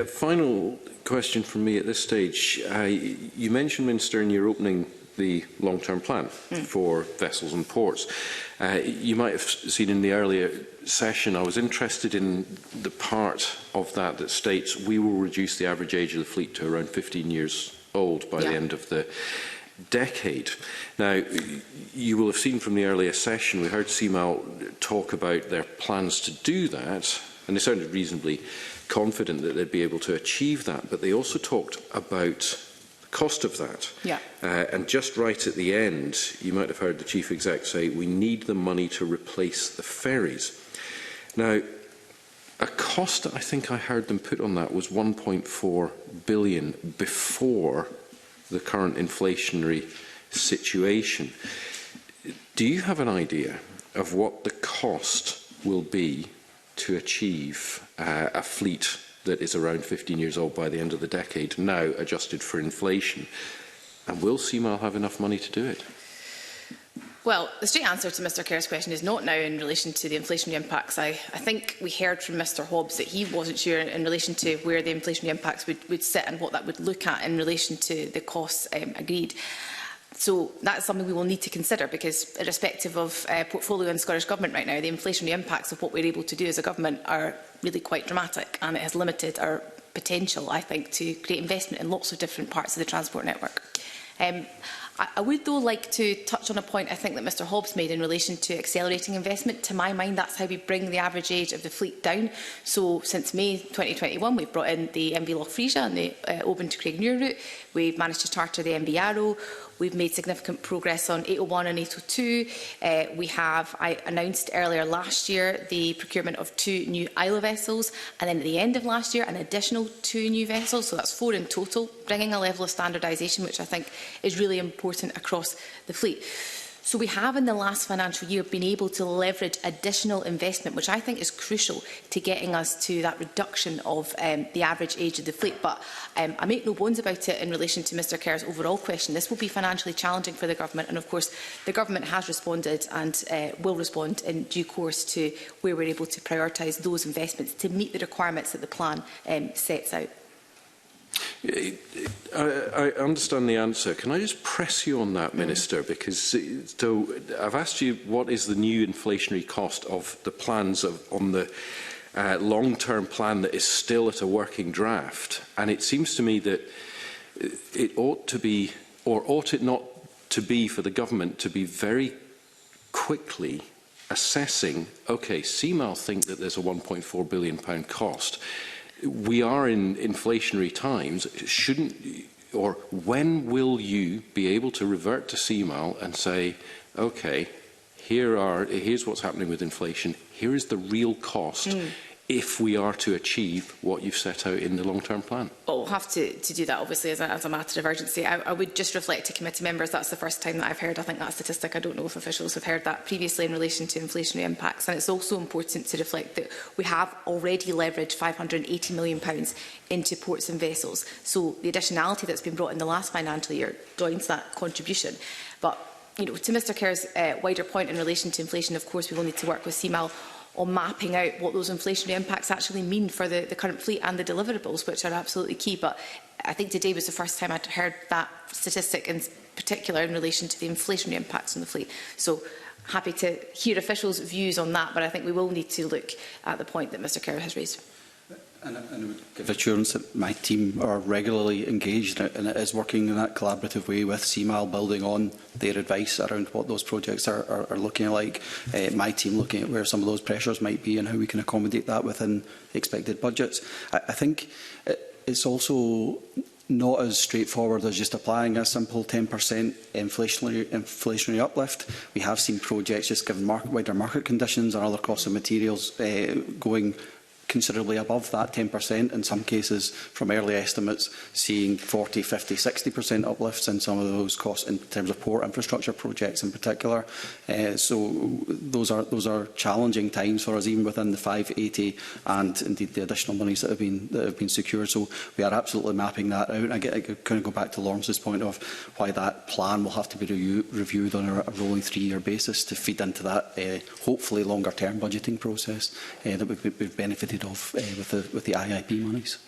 Final question from me at this stage. You mentioned, Minister, in your opening the long-term plan for vessels and ports. You might have seen in the earlier session, I was interested in the part of that that states we will reduce the average age of the fleet to around 15 years old by the end of the decade. Now, you will have seen from the earlier session, we heard CMAL talk about their plans to do that, and they sounded reasonably confident that they'd be able to achieve that, but they also talked about the cost of that. And just right at the end, you might have heard the Chief Exec say, we need the money to replace the ferries. Now, a cost that I think I heard them put on that was 1.4 billion before the current inflationary situation. Do you have an idea of what the cost will be to achieve a fleet that is around 15 years old by the end of the decade, now adjusted for inflation? And will CMAL have enough money to do it? Well, the straight answer to Mr Kerr's question is not now in relation to the inflationary impacts. I think we heard from Mr Hobbs that he wasn't sure in relation to where the inflationary impacts would sit and what that would look at in relation to the costs agreed. So that's something we will need to consider, because irrespective of portfolio in Scottish Government right now, the inflationary impacts of what we're able to do as a government are really quite dramatic, and it has limited our potential, I think, to create investment in lots of different parts of the transport network. I would, though, like to touch on a point I think that Mr Hobbs made in relation to accelerating investment. To my mind, that's how we bring the average age of the fleet down. So since May 2021, we've brought in the MV Loch Frisia and the Oban to Craigmure route. We've managed to charter the MV Arrow. We've made significant progress on 801 and 802. I announced earlier last year the procurement of 2 new Isla vessels, and then at the end of last year an additional 2 new vessels, so that's 4 in total, bringing a level of standardisation which I think is really important across the fleet. So we have in the last financial year been able to leverage additional investment, which I think is crucial to getting us to that reduction of the average age of the fleet. But I make no bones about it in relation to Mr Kerr's overall question. This will be financially challenging for the Government, and of course the Government has responded and will respond in due course to where we're able to prioritise those investments to meet the requirements that the plan sets out. I understand the answer. Can I just press you on that, Minister? Because so I've asked you what is the new inflationary cost of the plans on the long-term plan that is still at a working draft, and it seems to me that it ought to be, or ought it not to be, for the Government to be very quickly assessing, OK, CMAL think that there's a £1.4 billion cost. We are in inflationary times. Shouldn't, or when will you be able to revert to CMAL and say, OK, here's what's happening with inflation, here is the real cost if we are to achieve what you've set out in the long-term plan? Well, we'll have to do that, obviously, as a matter of urgency. I would just reflect to committee members that's the first time that I've heard, I think, that statistic. I don't know if officials have heard that previously in relation to inflationary impacts. And it's also important to reflect that we have already leveraged £580 million into ports and vessels. So the additionality that's been brought in the last financial year joins that contribution. But to Mr Kerr's wider point in relation to inflation, of course, we will need to work with CMAL on mapping out what those inflationary impacts actually mean for the current fleet and the deliverables, which are absolutely key. But I think today was the first time I'd heard that statistic in particular in relation to the inflationary impacts on the fleet. So happy to hear officials' views on that, but I think we will need to look at the point that Mr Kerr has raised. And I would give assurance that my team are regularly engaged and it is working in that collaborative way with CMAL, building on their advice around what those projects are looking like. My team looking at where some of those pressures might be and how we can accommodate that within expected budgets. I think it's also not as straightforward as just applying a simple 10% inflationary uplift. We have seen projects, just given wider market conditions and other costs of materials, going considerably above that 10%, in some cases from early estimates seeing 40, 50, 60% uplifts in some of those costs in terms of port infrastructure projects in particular. So those are challenging times for us, even within the 580 and indeed the additional monies that have been secured. So we are absolutely mapping that out. I kind of go back to Lawrence's point of why that plan will have to be reviewed on a rolling 3-year basis to feed into that hopefully longer term budgeting process that we've benefited of with the IIP monies.